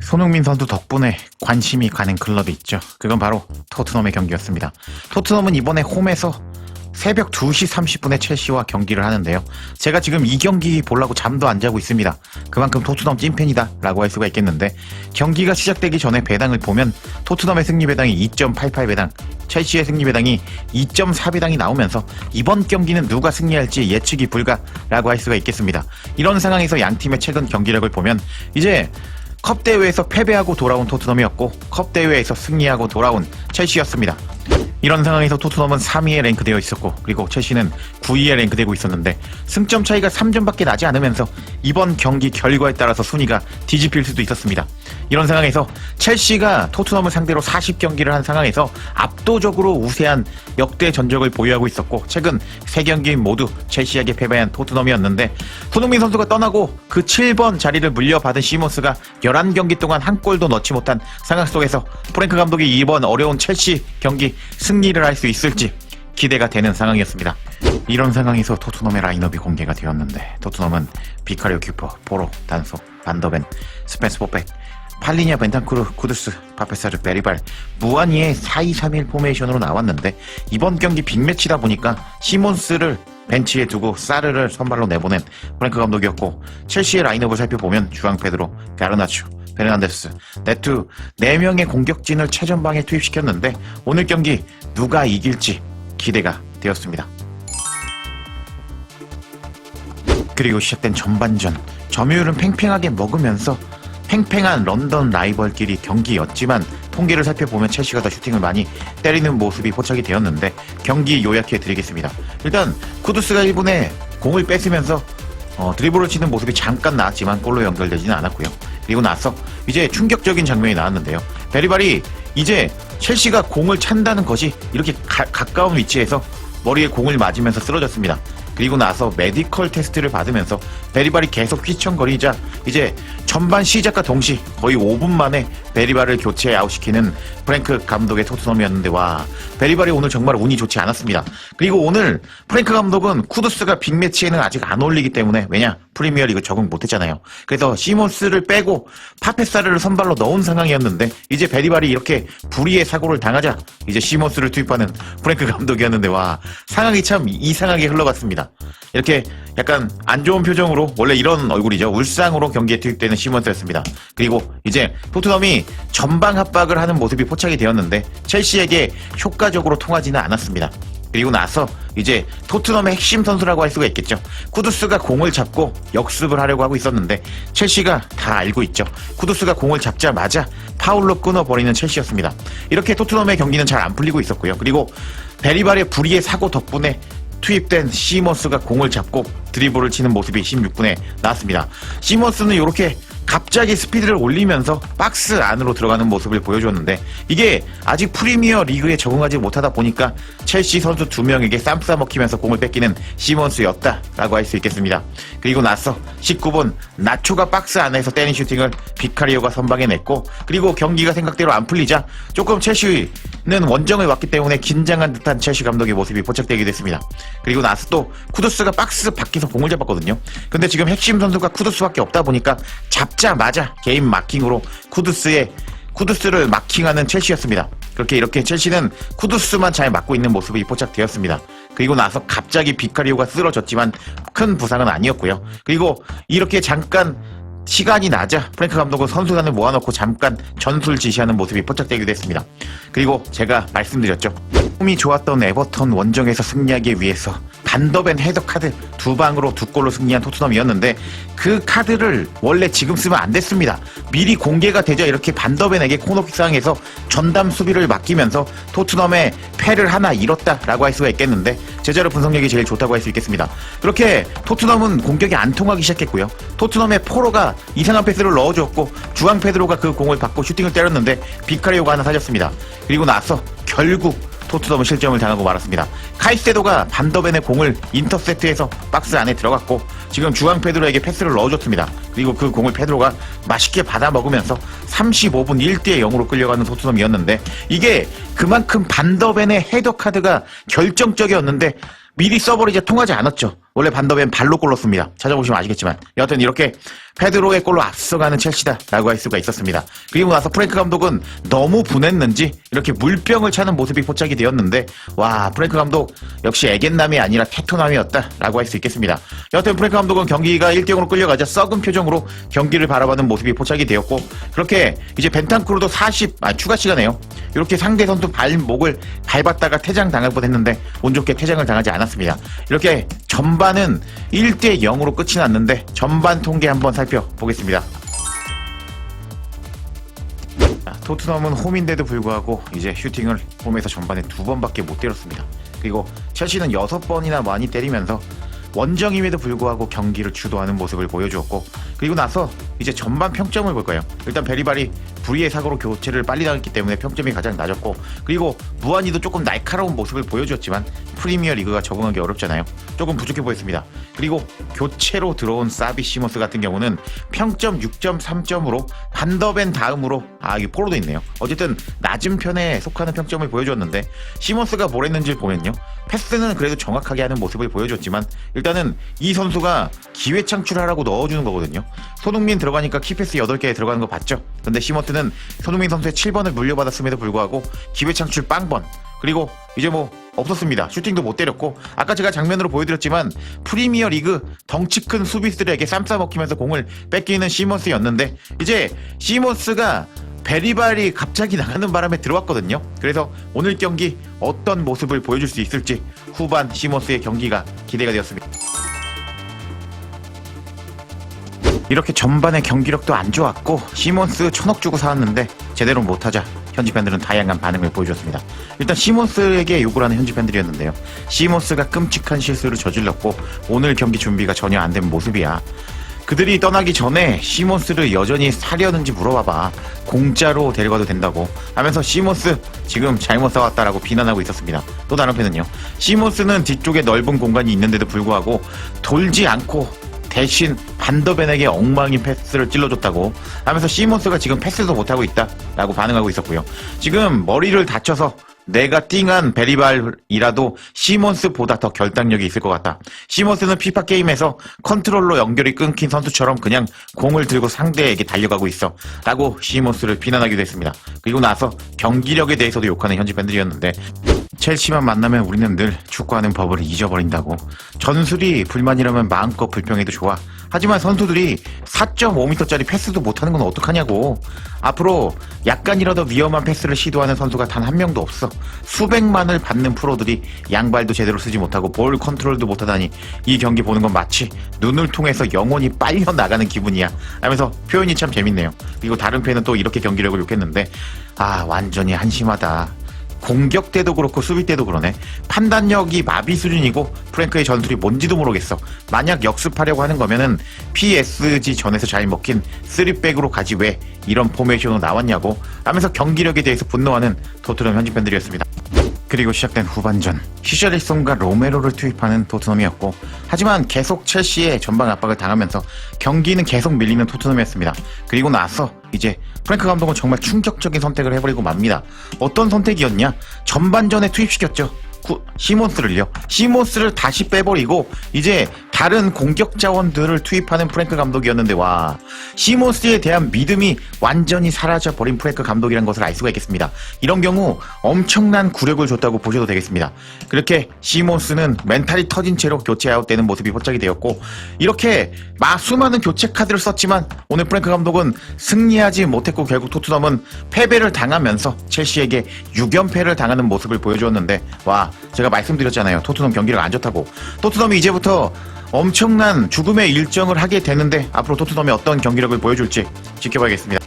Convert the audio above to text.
손흥민 선수 덕분에 관심이 가는 클럽이 있죠. 그건 바로 토트넘의 경기였습니다. 토트넘은 이번에 홈에서 새벽 2시 30분에 첼시와 경기를 하는데요. 제가 지금 이 경기 보려고 잠도 안 자고 있습니다. 그만큼 토트넘 찐팬이다 라고 할 수가 있겠는데, 경기가 시작되기 전에 배당을 보면 토트넘의 승리 배당이 2.88 배당, 첼시의 승리 배당이 2.4 배당이 나오면서 이번 경기는 누가 승리할지 예측이 불가라고 할 수가 있겠습니다. 이런 상황에서 양 팀의 최근 경기력을 보면 이제 컵 대회에서 패배하고 돌아온 토트넘이었고 컵 대회에서 승리하고 돌아온 첼시였습니다. 이런 상황에서 토트넘은 3위에 랭크되어 있었고, 그리고 첼시는 9위에 랭크되고 있었는데 승점 차이가 3점밖에 나지 않으면서 이번 경기 결과에 따라서 순위가 뒤집힐 수도 있었습니다. 이런 상황에서 첼시가 토트넘을 상대로 40경기를 한 상황에서 압도적으로 우세한 역대 전적을 보유하고 있었고, 최근 3경기 모두 첼시에게 패배한 토트넘이었는데, 손흥민 선수가 떠나고 그 7번 자리를 물려받은 시몬스가 11경기 동안 한 골도 넣지 못한 상황 속에서 프랭크 감독이 이번 어려운 첼시 경기 승리를 할 수 있을지 기대가 되는 상황이었습니다. 이런 상황에서 토트넘의 라인업이 공개가 되었는데, 토트넘은 비카리오 큐퍼, 포로, 단소, 반더벤, 스펜스 포백, 팔리냐, 벤탄쿠르, 쿠두스, 파페사르, 베리발, 무아니의 4-2-3-1 포메이션으로 나왔는데, 이번 경기 빅매치다 보니까 시몬스를 벤치에 두고 사르를 선발로 내보낸 프랭크 감독이었고, 첼시의 라인업을 살펴보면 주앙 페드로, 가르나초, 페르난데스, 네투 4명의 공격진을 최전방에 투입시켰는데, 오늘 경기 누가 이길지 기대가 되었습니다. 그리고 시작된 전반전, 점유율은 팽팽하게 먹으면서 팽팽한 런던 라이벌끼리 경기였지만, 통계를 살펴보면 첼시가 더 슈팅을 많이 때리는 모습이 포착이 되었는데, 경기 요약해 드리겠습니다. 일단 쿠두스가 1분에 공을 뺏으면서 드리블을 치는 모습이 잠깐 나왔지만 골로 연결되지는 않았고요. 그리고 나서 이제 충격적인 장면이 나왔는데요. 베리발이 이제 첼시가 공을 찬다는 것이 이렇게 가까운 위치에서 머리에 공을 맞으면서 쓰러졌습니다. 그리고 나서 메디컬 테스트를 받으면서 베리발이 계속 휘청거리자 이제 전반 시작과 동시 거의 5분 만에 베리발을 교체 아웃시키는 프랭크 감독의 토트넘이었는데, 와, 베리발이 오늘 정말 운이 좋지 않았습니다. 그리고 오늘 프랭크 감독은 쿠두스가 빅매치에는 아직 안 올리기 때문에, 왜냐, 프리미어리그 적응 못했잖아요. 그래서 시몬스를 빼고 파페사르를 선발로 넣은 상황이었는데, 이제 베리발이 이렇게 불의의 사고를 당하자 이제 시몬스를 투입하는 프랭크 감독이었는데, 와, 상황이 참 이상하게 흘러갔습니다. 이렇게 약간 안 좋은 표정으로, 원래 이런 얼굴이죠, 울상으로 경기에 투입되는 시몬스였습니다. 그리고 이제 토트넘이 전방 압박을 하는 모습이 포착이 되었는데 첼시에게 효과적으로 통하지는 않았습니다. 그리고 나서 이제 토트넘의 핵심 선수라고 할 수가 있겠죠. 쿠두스가 공을 잡고 역습을 하려고 하고 있었는데, 첼시가 다 알고 있죠. 쿠두스가 공을 잡자마자 파울로 끊어버리는 첼시였습니다. 이렇게 토트넘의 경기는 잘 안 풀리고 있었고요. 그리고 베리발의 불의의 사고 덕분에 투입된 시몬스가 공을 잡고 드리블을 치는 모습이 16분에 나왔습니다. 시몬스는 이렇게 갑자기 스피드를 올리면서 박스 안으로 들어가는 모습을 보여줬는데, 이게 아직 프리미어 리그에 적응하지 못하다 보니까 첼시 선수 2명에게 쌈 싸먹히면서 공을 뺏기는 시몬스였다라고 할 수 있겠습니다. 그리고 나서 19분 나초가 박스 안에서 때린 슈팅을 비카리오가 선방해냈고, 그리고 경기가 생각대로 안 풀리자 조금 첼시는 원정을 왔기 때문에 긴장한 듯한 첼시 감독의 모습이 포착되기도 했습니다. 그리고 나서 또 쿠두스가 박스 밖에서 공을 잡았거든요. 근데 지금 핵심 선수가 쿠두스밖에 없다 보니까 잡자마자 개인 마킹으로 쿠두스를 마킹하는 첼시였습니다. 이렇게 첼시는 쿠두스만 잘 막고 있는 모습이 포착되었습니다. 그리고 나서 갑자기 비카리오가 쓰러졌지만 큰 부상은 아니었고요. 그리고 이렇게 잠깐 시간이 나자 프랭크 감독은 선수단을 모아놓고 잠깐 전술 지시하는 모습이 포착되기도 했습니다. 그리고 제가 말씀드렸죠. 폼이 좋았던 에버턴 원정에서 승리하기 위해서 반더벤 헤더 카드 2방으로 2골로 승리한 토트넘이었는데, 그 카드를 원래 지금 쓰면 안 됐습니다. 미리 공개가 되자 이렇게 반더벤에게 코너킥 상황에서 전담 수비를 맡기면서 토트넘의 패를 하나 잃었다라고 할 수가 있겠는데, 제자로 분석력이 제일 좋다고 할 수 있겠습니다. 그렇게 토트넘은 공격이 안 통하기 시작했고요. 토트넘의 포로가 이상한 패스를 넣어줬고, 주앙 페드로가 그 공을 받고 슈팅을 때렸는데 비카리오가 하나 살렸습니다. 그리고 나서 결국 토트넘은 실점을 당하고 말았습니다. 카이세도가 반더벤의 공을 인터셉트해서 박스 안에 들어갔고, 지금 주앙 페드로에게 패스를 넣어줬습니다. 그리고 그 공을 페드로가 맛있게 받아 먹으면서 35분 1대 0으로 끌려가는 토트넘이었는데, 이게 그만큼 반더벤의 헤더 카드가 결정적이었는데 미리 써버리자 통하지 않았죠. 원래 반더벤 발로 골 넣습니다. 찾아보시면 아시겠지만 여하튼 이렇게 페드로의 골로 앞서가는 첼시다라고 할 수가 있었습니다. 그리고 나서 프랭크 감독은 너무 분했는지 이렇게 물병을 차는 모습이 포착이 되었는데 와, 프랭크 감독 역시 애견남이 아니라 테토남이었다라고 할 수 있겠습니다. 여하튼 프랭크 감독은 경기가 1대0으로 끌려가자 썩은 표정으로 경기를 바라보는 모습이 포착이 되었고 그렇게 이제 벤탄쿠르도 추가 시간에요. 이렇게 상대 선수 발목을 밟았다가 퇴장 당할 뻔했는데 운 좋게 퇴장을 당하지 않았습니다. 이렇게 전반은 1대0으로 끝이 났는데 전반 통계 한번 살펴보겠습니다. 토트넘은 홈인데도 불구하고 이제 슈팅을 홈에서 전반에 2번밖에 못 때렸습니다. 그리고 첼시는 6번이나 많이 때리면서 원정임에도 불구하고 경기를 주도하는 모습을 보여주었고 그리고 나서 이제 전반 평점을 볼까요? 일단 베리발이 불의의 사고로 교체를 빨리 당했기 때문에 평점이 가장 낮았고 그리고 무한이도 조금 날카로운 모습을 보여주었지만 프리미어 리그가 적응하기 어렵잖아요. 조금 부족해 보였습니다. 그리고 교체로 들어온 사비 시몬스 같은 경우는 평점 6.3점으로 반더벤 다음으로 이 포로도 있네요. 어쨌든 낮은 편에 속하는 평점을 보여줬는데 시몬스가 뭘 했는지 보면요. 패스는 그래도 정확하게 하는 모습을 보여줬지만 일단은 이 선수가 기회 창출하라고 넣어주는 거거든요. 손흥민 들어가니까 키패스 8개 들어가는 거 봤죠? 근데 시몬스는 손흥민 선수의 7번을 물려받았음에도 불구하고 기회 창출 빵번 그리고 이제 뭐 없었습니다. 슈팅도 못 때렸고 아까 제가 장면으로 보여드렸지만 프리미어 리그 덩치 큰 수비수들에게 쌈싸 먹히면서 공을 뺏기는 시몬스였는데 이제 시몬스가 베리발이 갑자기 나가는 바람에 들어왔거든요. 그래서 오늘 경기 어떤 모습을 보여줄 수 있을지 후반 시몬스의 경기가 기대가 되었습니다. 이렇게 전반의 경기력도 안 좋았고 시몬스 1,000억 주고 사왔는데 제대로 못하자 현지 팬들은 다양한 반응을 보여주었습니다. 일단 시몬스에게 욕을 하는 현지 팬들이었는데요. 시몬스가 끔찍한 실수를 저질렀고 오늘 경기 준비가 전혀 안 된 모습이야. 그들이 떠나기 전에 시몬스를 여전히 사려는지 물어봐봐. 공짜로 데려가도 된다고 하면서 시몬스 지금 잘못 싸웠다라고 비난하고 있었습니다. 또 다른 팬은요. 시몬스는 뒤쪽에 넓은 공간이 있는데도 불구하고 돌지 않고 대신 반더벤에게 엉망인 패스를 찔러줬다고 하면서 시몬스가 지금 패스도 못하고 있다라고 반응하고 있었고요. 지금 머리를 다쳐서 내가 띵한 베리발이라도 시몬스보다 더 결단력이 있을 것 같다. 시몬스는 피파 게임에서 컨트롤러 연결이 끊긴 선수처럼 그냥 공을 들고 상대에게 달려가고 있어 라고 시몬스를 비난하기도 했습니다. 그리고 나서 경기력에 대해서도 욕하는 현지 팬들이었는데 첼시만 만나면 우리는 늘 축구하는 법을 잊어버린다고. 전술이 불만이라면 마음껏 불평해도 좋아. 하지만 선수들이 4.5m짜리 패스도 못하는 건 어떡하냐고. 앞으로 약간이라도 위험한 패스를 시도하는 선수가 단 한 명도 없어. 수백만을 받는 프로들이 양발도 제대로 쓰지 못하고 볼 컨트롤도 못하다니 이 경기 보는 건 마치 눈을 통해서 영혼이 빨려 나가는 기분이야 하면서 표현이 참 재밌네요. 그리고 다른 팬은 또 이렇게 경기력을 욕했는데 완전히 한심하다. 공격 때도 그렇고 수비 때도 그러네. 판단력이 마비 수준이고 프랭크의 전술이 뭔지도 모르겠어. 만약 역습하려고 하는 거면은 PSG 전에서 잘 먹힌 3백으로 가지 왜 이런 포메이션으로 나왔냐고 하면서 경기력에 대해서 분노하는 토트넘 현지 팬들이었습니다. 그리고 시작된 후반전 히셔리송과 로메로를 투입하는 토트넘이었고 하지만 계속 첼시의 전방 압박을 당하면서 경기는 계속 밀리는 토트넘이었습니다. 그리고 나서 이제 프랭크 감독은 정말 충격적인 선택을 해버리고 맙니다. 어떤 선택이었냐? 전반전에 투입시켰죠. 시몬스를요. 시몬스를 다시 빼버리고 이제 다른 공격 자원들을 투입하는 프랭크 감독이었는데 와, 시몬스에 대한 믿음이 완전히 사라져버린 프랭크 감독이라는 것을 알 수가 있겠습니다. 이런 경우 엄청난 구력을 줬다고 보셔도 되겠습니다. 그렇게 시몬스는 멘탈이 터진 채로 교체 아웃되는 모습이 포착이 되었고 이렇게 수많은 교체 카드를 썼지만 오늘 프랭크 감독은 승리하지 못했고 결국 토트넘은 패배를 당하면서 첼시에게 6연패를 당하는 모습을 보여주었는데 와, 제가 말씀드렸잖아요. 토트넘 경기력 안 좋다고. 토트넘이 이제부터 엄청난 죽음의 일정을 하게 되는데 앞으로 토트넘이 어떤 경기력을 보여줄지 지켜봐야겠습니다.